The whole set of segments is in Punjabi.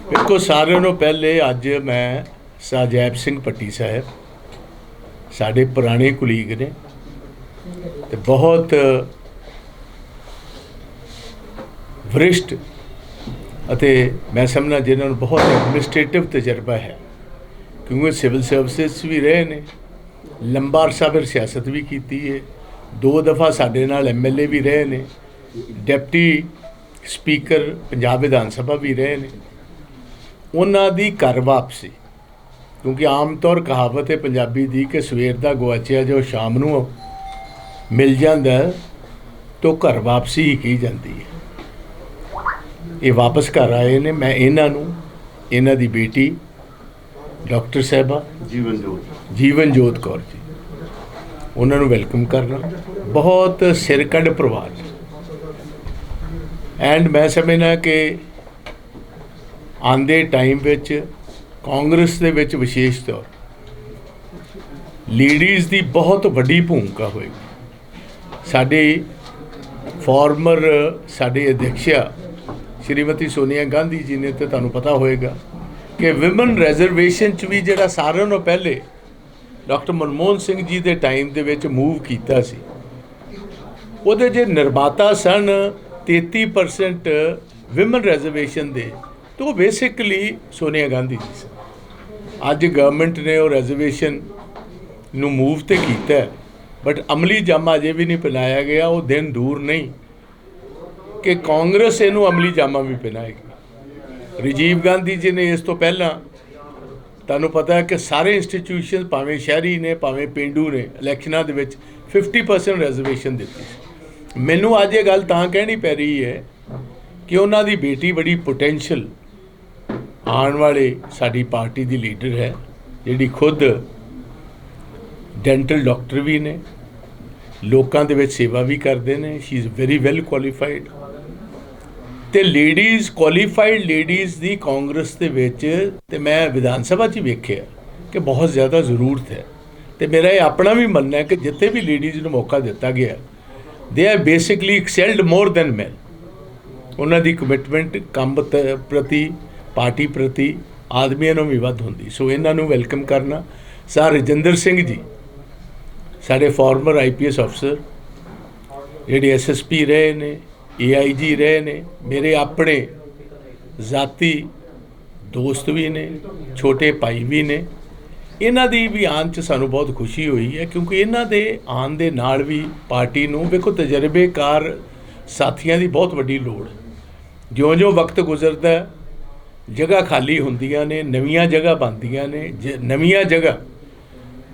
देखो सारे ਨੂੰ पहले अज मैं साजैब सिंह पट्टी साहब साढ़े पुराने कुलीग ने ते बहुत वरिष्ठ ਅਤੇ मैं समझना जिन्होंने बहुत एडमिनिस्ट्रेटिव तजर्बा है क्योंकि सिविल सर्विस भी रहे ने लंबा अरसा फिर सियासत भी की है 2 दफ़ा साढ़े नाल MLA भी रहे ने डिप्टी स्पीकर पंजाब विधान सभा भी रहे ने उन्हां दी घर वापसी क्योंकि आम तौर कहावत है पंजाबी दी कि सवेर दा गवाचिया जो शाम नूं मिल जाता तो घर वापसी ही कही जाती है। ये वापस घर आए ने मैं इन्हां दी बेटी डॉक्टर साहबा जीवनजोत कौर जी उन्होंने वेलकम करना बहुत सिरकड़ परिवार एंड मैं समझना कि आंदे टाइम विच कांग्रेस दे विच विशेष तौर लेडीज़ दी बहुत वड्डी भूमिका होएगी। साडी फॉर्मर साडी अध्यक्षा श्रीमती सोनिया गांधी जी ने तो तुहानूं पता होएगा कि विमन रिजर्वेशन च भी जिहड़ा सारिਆਂ नालों पहले डॉक्टर मनमोहन सिंह जी के टाइम दे विच मूव किया सी उहदे जे निर्माता सन 33% विमन रिजर्वेशन दे तो बेसिकली सोनिया गांधी जी सन। अज गवर्नमेंट ने वो रिजर्वेशन नूं मूव तो किया बट अमली जामा अजे भी नहीं पहनाया गया। वो दिन दूर नहीं कि कांग्रेस इनू अमली जामा भी पहनाएगी। राजीव गांधी जी ने इस तो पहला तुहानूं पता है कि सारे इंस्टीट्यूशन भावें शहरी ने भावें पेंडू ने इलैक्शनां दे विच 50% रिजर्वेशन दी। मैनूं अज ये गल तां कहनी पै रही है कि उन्हां दी बेटी बड़ी पोटेंशियल आने वाले साडी पार्टी दी लीडर है जिहड़ी खुद डेंटल डॉक्टर भी ने लोकां दे विच सेवा भी करते हैं। She is very well qualified ते लेडीज़ क्वालीफाइड लेडीज़ दी कांग्रेस दे विच ते मैं विधान सभा च वेखिया कि बहुत ज़्यादा ज़रूरत है। तो मेरा ये अपना भी मनना है कि जिथे भी लेडीज़ नूं मौका दिता गया they are basically excelled more than man. उन्हां दी कमिटमेंट काम प्रति पार्टी प्रति आदमियों नूं भी वध हुंदी। सो इन्हां नूं वेलकम करना। सर रजिंदर सिंह जी साढ़े फॉर्मर IPS अफसर जिहड़े SSP रहे ने AIG रहे ने मेरे अपने जाती दोस्त भी ने छोटे भाई भी ने। इन्हां दी भी आन च सानूं बहुत खुशी हुई है क्योंकि इन्हां दे आन दे नाल भी पार्टी नूं वेखो तजर्बेकार साथियां दी बहुत वड्डी लोड़। ज्यों ज्यों वक्त गुजरदा जगह खाली हुंदियां ने नवीं जगह बनदियां ने नवीं जगह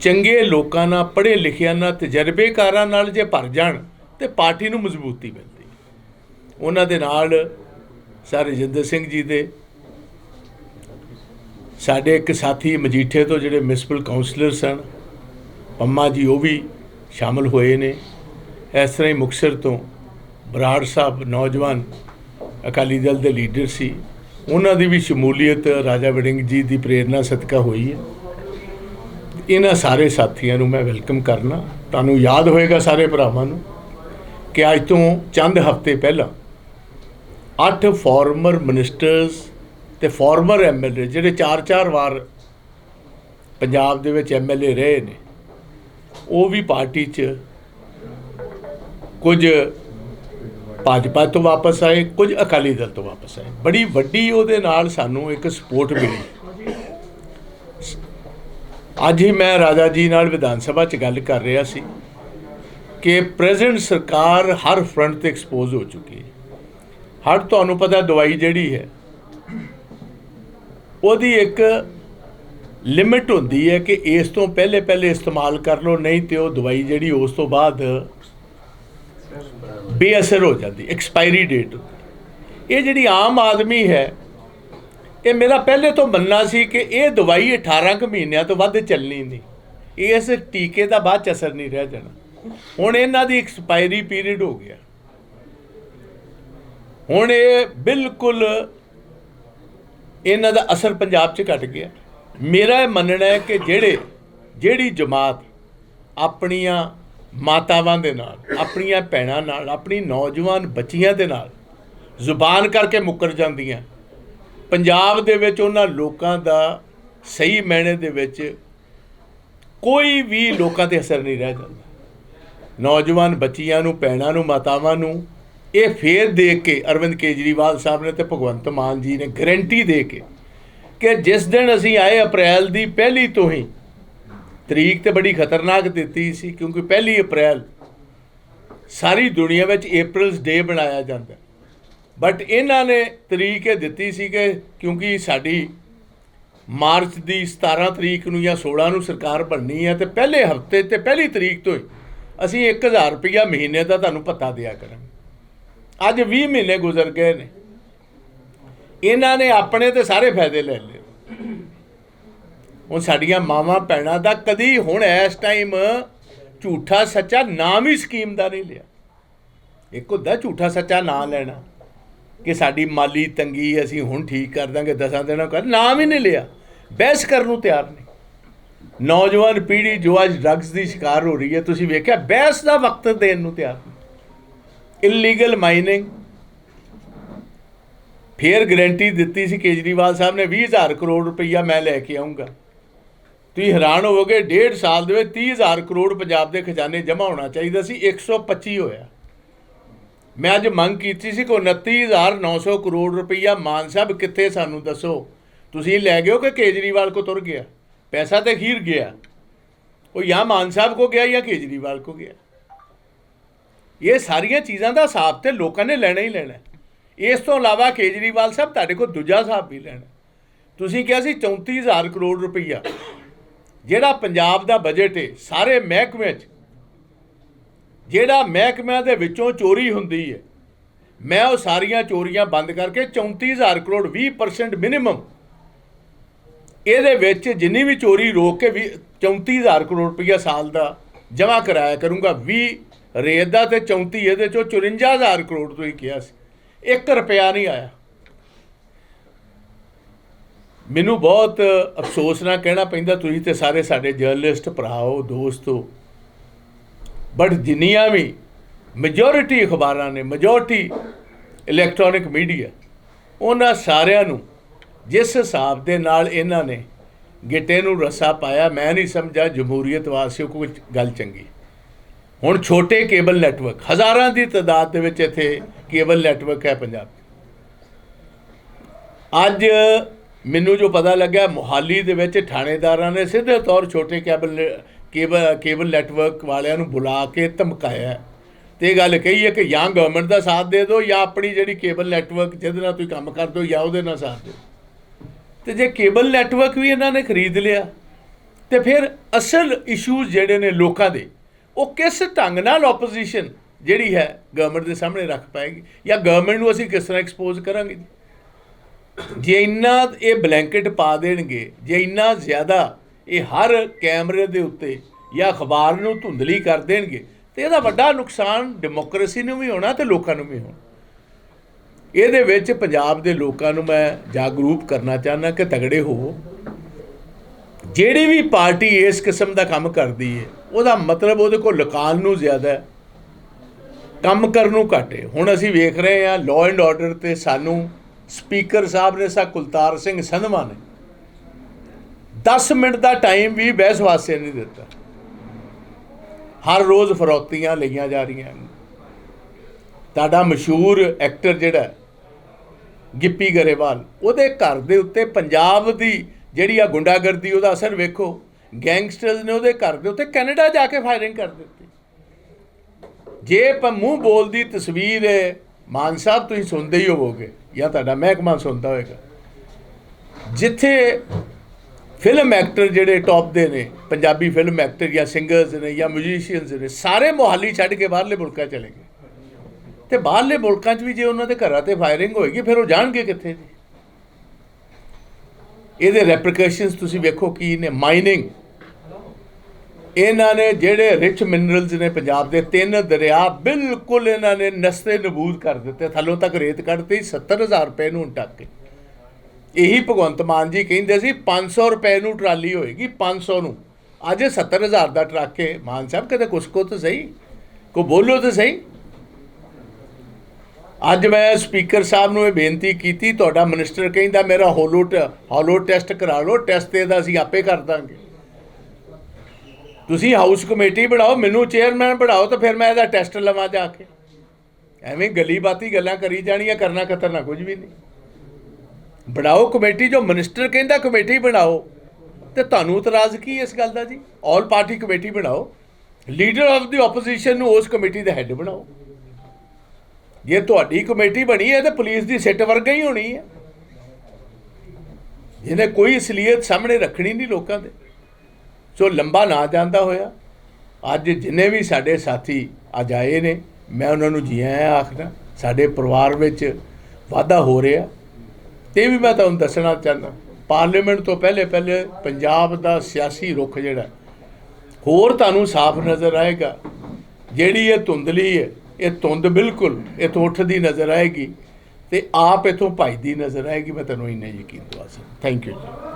चंगे लोकां नाल पढ़े लिखियां नाल तजर्बेकारां नाल जे भर जाण ते पार्टी नूं मजबूती मिलदी। उन्हां दे नाल सर रजिंदर सिंह जी दे साडे एक साथी मजीठे तो जिहड़े म्यूनसिपल काउंसलर सन पम्मा जी वो भी शामिल होए ने। इस तरह ही मुक्तसर तो बराड़ साहब नौजवान अकाली दल के लीडर सी उन्हां दी भी शमूलीयत राजा वड़िंग जी की प्रेरणा सदका हुई है। इन्हां सारे साथियों मैं वेलकम करना। तुहानूं याद होएगा सारे भरावां नूं कि अज तो चंद हफ्ते पहला 8 फॉर्मर मिनिस्टर्स ते फॉर्मर MLA जिहड़े 4-4 वार पंजाब दे विच MLA रहे ने वो भी पार्टी च कुछ भाजपा तो वापस आए कुछ अकाली दल तो वापस आए। बड़ी वड्डी उहदे नाल सानूं एक सपोर्ट मिली। अज ही मैं राजा जी नाल विधान सभा च गल कर रहा सी कि प्रेजेंट सरकार हर फ्रंट ते एक्सपोज हो चुकी है। हर तुहानूं पता दवाई जिहड़ी है उहदी एक लिमिट होंदी है कि इस तो पहले पहले इस्तेमाल कर लो नहीं तो वो दवाई जिहड़ी उस तो बाद बेअसर हो जाती एक्सपायरी डेट। ये जिहड़ी आम आदमी है ये मेरा पहले तो मनना सी कि ये दवाई 18 महीनों तो वध चलनी नहीं इस टीके का बाद च असर नहीं रह जाना। हुण इन्हां दी एक्सपायरी पीरियड हो गया। हुण ये बिल्कुल इन्हां दा असर पंजाब च घट गया। मेरा मनना है कि जिहड़ी जमात अपनियां मातावां दे नाल अपनियां भैणां नाल अपनी नौजवान बच्चियां दे नाल जुबान करके मुकर जांदियां ਪੰਜਾਬ ਦੇ ਵਿੱਚ ਉਹਨਾਂ ਲੋਕਾਂ ਦਾ ਸਹੀ ਮਾਇਨੇ ਦੇ ਵਿੱਚ ਕੋਈ ਵੀ ਲੋਕਾਂ 'ਤੇ ਅਸਰ ਨਹੀਂ ਰਹਿ ਜਾਂਦਾ। ਨੌਜਵਾਨ ਬੱਚੀਆਂ ਨੂੰ, ਭੈਣਾਂ ਨੂੰ, ਮਾਤਾਵਾਂ ਨੂੰ ਇਹ ਫੇਰ ਦੇਖ ਕੇ ਅਰਵਿੰਦ ਕੇਜਰੀਵਾਲ ਸਾਹਿਬ ਨੇ ਤੇ ਭਗਵੰਤ ਮਾਨ ਜੀ ਨੇ ਗਰੰਟੀ ਦੇ ਕੇ ਕਿ ਜਿਸ ਦਿਨ ਅਸੀਂ ਆਏ ਅਪ੍ਰੈਲ ਦੀ ਪਹਿਲੀ ਤੋਂ ਹੀ ਤਰੀਕ ਤੇ ਬੜੀ ਖਤਰਨਾਕ ਦਿੱਤੀ ਸੀ, ਕਿਉਂਕਿ 1 ਅਪ੍ਰੈਲ ਸਾਰੀ ਦੁਨੀਆ ਵਿੱਚ ਅਪ੍ਰੈਲਸ ਡੇ ਬਣਾਇਆ ਜਾਂਦਾ, ਬਟ ਇਹਨਾਂ ਨੇ ਤਰੀਕ ਇਹ ਦਿੱਤੀ ਸੀ ਕਿ ਕਿਉਂਕਿ ਸਾਡੀ ਮਾਰਚ ਦੀ 17 ਤਰੀਕ ਨੂੰ ਜਾਂ 16 ਨੂੰ ਸਰਕਾਰ ਬਣਨੀ ਹੈ, ਤੇ ਪਹਿਲੇ ਹਫਤੇ ਤੇ ਪਹਿਲੀ ਤਰੀਕ ਤੋਂ ਹੀ ਅਸੀਂ 1000 ਰੁਪਈਆ ਮਹੀਨੇ ਦਾ ਤੁਹਾਨੂੰ ਭੱਤਾ ਦਿਆ ਕਰਾਂਗੇ। ਅੱਜ 20 ਮਹੀਨੇ ਗੁਜ਼ਰ ਗਏ ਨੇ, ਇਹਨਾਂ ਨੇ ਆਪਣੇ ਤੇ ਸਾਰੇ ਫਾਇਦੇ ਲੈ ਲਏ। ਹੁਣ ਸਾਡੀਆਂ ਮਾਵਾਂ ਭੈਣਾਂ ਦਾ ਕਦੀ ਹੁਣ ਇਸ ਟਾਈਮ ਝੂਠਾ ਸੱਚਾ ਨਾਮ ਹੀ ਸਕੀਮ ਦਾ ਨਹੀਂ ਲਿਆ। ਇੱਕ ਹੁੰਦਾ ਝੂਠਾ ਸੱਚਾ ਨਾਂ ਲੈਣਾ ਕਿ ਸਾਡੀ ਮਾਲੀ ਤੰਗੀ ਅਸੀਂ ਹੁਣ ਠੀਕ ਕਰ ਦਾਂਗੇ 10 ਦਿਨਾਂ ਕਰ, ਨਾਮ ਹੀ ਨਹੀਂ ਲਿਆ। ਬਹਿਸ ਕਰਨ ਨੂੰ ਤਿਆਰ ਨਹੀਂ। ਨੌਜਵਾਨ ਪੀੜ੍ਹੀ ਜੋ ਅੱਜ ਡਰੱਗਸ ਦੀ ਸ਼ਿਕਾਰ ਹੋ ਰਹੀ ਹੈ, ਤੁਸੀਂ ਵੇਖਿਆ ਬਹਿਸ ਦਾ ਵਕਤ ਦੇਣ ਨੂੰ ਤਿਆਰ ਨਹੀਂ। ਇਲੀਗਲ ਮਾਈਨਿੰਗ ਫੇਰ ਗਰੰਟੀ ਦਿੱਤੀ ਸੀ ਕੇਜਰੀਵਾਲ ਸਾਹਿਬ ਨੇ 20,000 ਕਰੋੜ ਰੁਪਈਆ ਮੈਂ ਲੈ ਕੇ ਆਊਂਗਾ। ਤੁਸੀਂ ਹੈਰਾਨ ਹੋਵੋਗੇ 1.5 ਸਾਲ ਦੇ ਵਿੱਚ 30,000 ਕਰੋੜ ਪੰਜਾਬ ਦੇ ਖਜ਼ਾਨੇ ਜਮ੍ਹਾਂ ਹੋਣਾ ਚਾਹੀਦਾ ਸੀ, 125 ਹੋਇਆ। ਮੈਂ ਅੱਜ ਮੰਗ ਕੀਤੀ ਸੀ ਕਿ 29,900 ਕਰੋੜ ਰੁਪਈਆ ਮਾਨ ਸਾਹਿਬ ਕਿੱਥੇ ਸਾਨੂੰ ਦੱਸੋ। ਤੁਸੀਂ ਲੈ ਗਏ ਹੋ ਕਿ ਕੇਜਰੀਵਾਲ ਕੋ ਤੁਰ ਗਿਆ ਪੈਸਾ? ਤਾਂ ਅਖੀਰ ਗਿਆ ਉਹ ਜਾਂ ਮਾਨ ਸਾਹਿਬ ਕੋ ਗਿਆ ਜਾਂ ਕੇਜਰੀਵਾਲ ਕੋ ਗਿਆ। ਇਹ ਸਾਰੀਆਂ ਚੀਜ਼ਾਂ ਦਾ ਹਿਸਾਬ ਤੇ ਲੋਕਾਂ ਨੇ ਲੈਣਾ ਹੀ ਲੈਣਾ। ਇਸ ਤੋਂ ਇਲਾਵਾ ਕੇਜਰੀਵਾਲ ਸਾਹਿਬ ਤੁਹਾਡੇ ਕੋਲ ਦੂਜਾ ਹਿਸਾਬ ਵੀ ਲੈਣਾ। ਤੁਸੀਂ ਕਿਹਾ ਸੀ 34,000 ਕਰੋੜ ਰੁਪਈਆ ਜਿਹੜਾ ਪੰਜਾਬ ਦਾ ਬਜਟ ਹੈ, ਸਾਰੇ ਮਹਿਕਮੇ 'ਚ ਜਿਹੜਾ ਮਹਿਕਮਿਆਂ ਦੇ ਵਿੱਚੋਂ ਚੋਰੀ ਹੁੰਦੀ ਹੈ, ਮੈਂ ਉਹ ਸਾਰੀਆਂ ਚੋਰੀਆਂ ਬੰਦ ਕਰਕੇ 34,000 ਕਰੋੜ 20% ਮਿਨੀਮਮ ਇਹਦੇ ਵਿੱਚ ਜਿੰਨੀ ਵੀ ਚੋਰੀ ਰੋਕ ਕੇ 34,000 ਕਰੋੜ ਰੁਪਈਆ ਸਾਲ ਦਾ ਜਮ੍ਹਾਂ ਕਰਾਇਆ ਕਰੂੰਗਾ। 20 ਰੇਤ ਦਾ ਤੇ 34 ਇਹਦੇ 'ਚੋਂ 54,000 ਕਰੋੜ ਤੁਸੀਂ ਕਿਹਾ ਸੀ, 1 ਰੁਪਇਆ ਨਹੀਂ ਆਇਆ। ਮੈਨੂੰ ਬਹੁਤ ਅਫਸੋਸ ਨਾਲ ਕਹਿਣਾ ਪੈਂਦਾ, ਤੁਸੀਂ ਤੇ ਸਾਰੇ ਸਾਡੇ ਜਰਨਲਿਸਟ ਭਰਾ ਹੋ, ਦੋਸਤ ਹੋ, ਬਟ ਜਿੰਨੀਆਂ ਵੀ ਮੈਜੋਰਿਟੀ ਅਖਬਾਰਾਂ ਨੇ, ਮੈਜੋਰਿਟੀ ਇਲੈਕਟ੍ਰੋਨਿਕ ਮੀਡੀਆ, ਉਹਨਾਂ ਸਾਰਿਆਂ ਨੂੰ ਜਿਸ ਹਿਸਾਬ ਦੇ ਨਾਲ ਇਹਨਾਂ ਨੇ ਗਿੱਟੇ ਨੂੰ ਰੱਸਾ ਪਾਇਆ, ਮੈਂ ਨਹੀਂ ਸਮਝਾ ਜਮਹੂਰੀਅਤ ਵਾਸੀਓ ਕੋਈ ਗੱਲ ਚੰਗੀ। ਹੁਣ ਛੋਟੇ ਕੇਬਲ ਨੈਟਵਰਕ, ਹਜ਼ਾਰਾਂ ਦੀ ਤਾਦਾਦ ਦੇ ਵਿੱਚ ਇੱਥੇ ਕੇਬਲ ਨੈਟਵਰਕ ਹੈ ਪੰਜਾਬ। ਅੱਜ ਮੈਨੂੰ ਜੋ ਪਤਾ ਲੱਗਾ, ਮੋਹਾਲੀ ਦੇ ਵਿੱਚ ਥਾਣੇਦਾਰਾਂ ਨੇ ਸਿੱਧੇ ਤੌਰ ਛੋਟੇ ਕੇਬਲ ਨੈਟਵਰਕ ਵਾਲਿਆਂ ਨੂੰ ਬੁਲਾ ਕੇ ਧਮਕਾਇਆ ਤੇ ਇਹ ਗੱਲ ਕਹੀ ਹੈ ਕਿ ਜਾਂ ਗਵਰਨਮੈਂਟ ਦਾ ਸਾਥ ਦੇ ਦਿਓ ਜਾਂ ਆਪਣੀ ਜਿਹੜੀ ਕੇਬਲ ਨੈਟਵਰਕ ਜਿਹਦੇ ਨਾਲ ਤੁਸੀਂ ਕੰਮ ਕਰਦੇ ਹੋ ਜਾਂ ਉਹਦੇ ਨਾਲ ਸਾਥ ਦਿਓ। ਤੇ ਜੇ ਕੇਬਲ ਨੈਟਵਰਕ ਵੀ ਇਹਨਾਂ ਨੇ ਖਰੀਦ ਲਿਆ ਤੇ ਫਿਰ ਅਸਲ ਇਸ਼ੂਜ਼ ਜਿਹੜੇ ਨੇ ਲੋਕਾਂ ਦੇ, ਉਹ ਕਿਸ ਢੰਗ ਨਾਲ ਆਪੋਜੀਸ਼ਨ ਜਿਹੜੀ ਹੈ ਗਵਰਨਮੈਂਟ ਦੇ ਸਾਹਮਣੇ ਰੱਖ ਪਾਏਗੀ, ਜਾਂ ਗਵਰਨਮੈਂਟ ਨੂੰ ਅਸੀਂ ਕਿਸ ਤਰ੍ਹਾਂ ਐਕਸਪੋਜ਼ ਕਰਾਂਗੇ। ਜੇ ਇੰਨਾ ਇਹ ਬਲੈਂਕਟ ਪਾ ਦੇਣਗੇ, ਜੇ ਇੰਨਾ ਜ਼ਿਆਦਾ ਇਹ ਹਰ ਕੈਮਰੇ ਦੇ ਉੱਤੇ ਜਾਂ ਅਖਬਾਰ ਨੂੰ ਧੁੰਦਲੀ ਕਰ ਦੇਣਗੇ, ਤੇ ਇਹਦਾ ਵੱਡਾ ਨੁਕਸਾਨ ਡੈਮੋਕ੍ਰੇਸੀ ਨੂੰ ਵੀ ਹੋਣਾ ਤੇ ਲੋਕਾਂ ਨੂੰ ਵੀ ਹੋਣਾ। ਇਹਦੇ ਵਿੱਚ ਪੰਜਾਬ ਦੇ ਲੋਕਾਂ ਨੂੰ ਮੈਂ ਜਾਗਰੂਕ ਕਰਨਾ ਚਾਹੁੰਦਾ ਕਿ ਤਗੜੇ ਹੋਵੋ। ਜਿਹੜੀ ਵੀ ਪਾਰਟੀ ਇਸ ਕਿਸਮ ਦਾ ਕੰਮ ਕਰਦੀ ਹੈ, ਉਹਦਾ ਮਤਲਬ ਉਹਦੇ ਕੋਲ ਲਕਾਨ ਨੂੰ ਜ਼ਿਆਦਾ ਹੈ, ਕੰਮ ਕਰਨ ਨੂੰ ਘੱਟ ਹੈ। ਹੁਣ ਅਸੀਂ ਵੇਖ ਰਹੇ ਹਾਂ ਲਾਅ ਐਂਡ ਆਰਡਰ 'ਤੇ ਸਾਨੂੰ ਸਪੀਕਰ ਸਾਹਿਬ ਨੇ, ਕੁਲਤਾਰ ਸਿੰਘ ਸੰਧਵਾ ਨੇ 10 ਮਿੰਟ ਦਾ ਟਾਈਮ ਵੀ ਬਹਿਸ ਵਾਸਤੇ ਨਹੀਂ ਦਿੱਤਾ। ਹਰ ਰੋਜ਼ ਫਰੌਤੀਆਂ ਲਈਆਂ ਜਾ ਰਹੀਆਂ। ਤੁਹਾਡਾ ਮਸ਼ਹੂਰ ਐਕਟਰ ਜਿਹੜਾ ਗਿੱਪੀ ਗਰੇਵਾਲ, ਉਹਦੇ ਘਰ ਦੇ ਉੱਤੇ ਪੰਜਾਬ ਦੀ ਜਿਹੜੀ ਆ ਗੁੰਡਾਗਰਦੀ, ਉਹਦਾ ਅਸਰ ਵੇਖੋ। ਗੈਂਗਸਟਰਸ ਨੇ ਉਹਦੇ ਘਰ ਦੇ ਉੱਤੇ ਕੈਨੇਡਾ ਜਾ ਕੇ ਫਾਇਰਿੰਗ ਕਰ ਦਿੱਤੀ। ਜੇ ਮੂੰਹ ਬੋਲਦੀ ਤਸਵੀਰ ਹੈ, ਮਾਨ ਸਾਹਿਬ ਤੁਸੀਂ ਸੁਣਦੇ ਹੀ ਹੋਵੋਗੇ ਜਾਂ ਤੁਹਾਡਾ ਮਹਿਕਮਾ ਸੁਣਦਾ ਹੋਏਗਾ, ਜਿੱਥੇ ਫਿਲਮ ਐਕਟਰ ਜਿਹੜੇ ਟੌਪ ਦੇ ਨੇ, ਪੰਜਾਬੀ ਫਿਲਮ ਐਕਟਰ ਜਾਂ ਸਿੰਗਰਸ ਨੇ ਜਾਂ ਮਿਊਜ਼ੀਸ਼ੀਅਨਸ ਨੇ, ਸਾਰੇ ਮੋਹਾਲੀ ਛੱਡ ਕੇ ਬਾਹਰਲੇ ਮੁਲਕਾਂ ਚਲੇ ਗਏ। ਤੇ ਬਾਹਰਲੇ ਮੁਲਕਾਂ 'ਚ ਵੀ ਜੇ ਉਹਨਾਂ ਦੇ ਘਰਾਂ 'ਤੇ ਫਾਇਰਿੰਗ ਹੋਏਗੀ, ਫਿਰ ਉਹ ਜਾਣਗੇ ਕਿੱਥੇ ਜੀ। ਇਹਦੇ ਰੈਪਰੀਕੇਸ਼ਨਸ ਤੁਸੀਂ ਵੇਖੋ ਕੀ ਨੇ। ਮਾਈਨਿੰਗ, ਇਹਨਾਂ ਨੇ ਜਿਹੜੇ ਰਿਚ ਮਿਨਰਲਸ ਨੇ ਪੰਜਾਬ ਦੇ, 3 ਦਰਿਆ ਬਿਲਕੁਲ ਇਹਨਾਂ ਨੇ ਨਸਤੇ ਨਬੂਦ ਕਰ ਦਿੱਤੇ, ਥੱਲੋਂ ਤੱਕ ਰੇਤ ਕੱਢਤੀ 70,000 ਰੁਪਏ ਨੂੰ ਟੱਕ ਕੇ। ਇਹੀ ਭਗਵੰਤ ਮਾਨ ਜੀ ਕਹਿੰਦੇ ਸੀ 500 ਰੁਪਏ ਨੂੰ ਟਰਾਲੀ ਹੋਏਗੀ, 500 ਨੂੰ, ਅੱਜ 70,000 ਦਾ ਟਰੱਕ ਹੈ। ਮਾਨ ਸਾਹਿਬ ਕਿਤੇ ਕੁਛ ਕੋ ਤਾਂ ਸਹੀ, ਕੋ ਬੋਲੋ ਤਾਂ ਸਹੀ। ਅੱਜ ਮੈਂ ਸਪੀਕਰ ਸਾਹਿਬ ਨੂੰ ਇਹ ਬੇਨਤੀ ਕੀਤੀ, ਤੁਹਾਡਾ ਮਿਨਿਸਟਰ ਕਹਿੰਦਾ ਮੇਰਾ ਹੋਲੋ ਟੈਸਟ ਕਰਾ ਲਓ, ਟੈਸਟ ਤੇ ਦਾ ਅਸੀਂ ਆਪੇ ਕਰ ਦਾਂਗੇ। ਤੁਸੀਂ ਹਾਊਸ ਕਮੇਟੀ ਬਣਾਓ, ਮੈਨੂੰ ਚੇਅਰਮੈਨ ਬਣਾਓ, ਤਾਂ ਫਿਰ ਮੈਂ ਇਹਦਾ ਟੈਸਟ ਲਵਾਂ ਜਾ ਕੇ। ਐਵੇਂ ਗਲੀ ਬਾਤੀ ਗੱਲਾਂ ਕਰੀ ਜਾਣੀਆਂ, ਕਰਨਾ ਖਤਰਨਾ ਕੁਝ ਵੀ ਨਹੀਂ। ਬਣਾਓ ਕਮੇਟੀ, ਜੋ ਮਿਨਿਸਟਰ ਕਹਿੰਦਾ ਕਮੇਟੀ ਬਣਾਓ, ਤੇ ਤੁਹਾਨੂੰ ਇਤਰਾਜ਼ ਕੀ ਇਸ ਗੱਲ ਦਾ ਜੀ? ਆਲ ਪਾਰਟੀ ਕਮੇਟੀ ਬਣਾਓ, ਲੀਡਰ ਆਫ ਦੀ ਆਪੋਜੀਸ਼ਨ ਨੂੰ ਉਸ ਕਮੇਟੀ ਦਾ ਹੈੱਡ ਬਣਾਓ। ਜੇ ਤੁਹਾਡੀ ਕਮੇਟੀ ਬਣੀ ਹੈ ਤਾਂ ਪੁਲਿਸ ਦੀ ਸਿੱਟ ਵਰਗਾ ਹੀ ਹੋਣੀ ਹੈ, ਜਿਹਨੇ ਕੋਈ ਅਸਲੀਅਤ ਸਾਹਮਣੇ ਰੱਖਣੀ ਨਹੀਂ ਲੋਕਾਂ ਦੇ। ਸੋ ਲੰਬਾ ਨਾ ਜਾਂਦਾ ਹੋਇਆ, ਅੱਜ ਜਿੰਨੇ ਵੀ ਸਾਡੇ ਸਾਥੀ ਅੱਜ ਆਏ ਨੇ, ਮੈਂ ਉਹਨਾਂ ਨੂੰ ਜੀ ਆਇਆਂ ਆਖਦਾ। ਸਾਡੇ ਪਰਿਵਾਰ ਵਿੱਚ ਵਾਧਾ ਹੋ ਰਿਹਾ। ਤੇ ਵੀ ਮੈਂ ਤੁਹਾਨੂੰ ਦੱਸਣਾ ਚਾਹੁੰਦਾ, ਪਾਰਲੀਮੈਂਟ ਤੋਂ ਪਹਿਲੇ ਪੰਜਾਬ ਦਾ ਸਿਆਸੀ ਰੁਖ ਜਿਹੜਾ ਹੋਰ ਤੁਹਾਨੂੰ ਸਾਫ਼ ਨਜ਼ਰ ਆਏਗਾ। ਜਿਹੜੀ ਇਹ ਧੁੰਦਲੀ ਹੈ, ਇਹ ਧੁੰਦ ਬਿਲਕੁਲ ਇੱਥੋਂ ਉੱਠਦੀ ਨਜ਼ਰ ਆਏਗੀ, ਤੇ ਆਪ ਇੱਥੋਂ ਭੱਜਦੀ ਨਜ਼ਰ ਆਏਗੀ। ਮੈਂ ਤੁਹਾਨੂੰ ਇੰਨਾ ਯਕੀਨ ਦਵਾ ਸਕਦਾ। ਥੈਂਕ ਯੂ ਜੀ।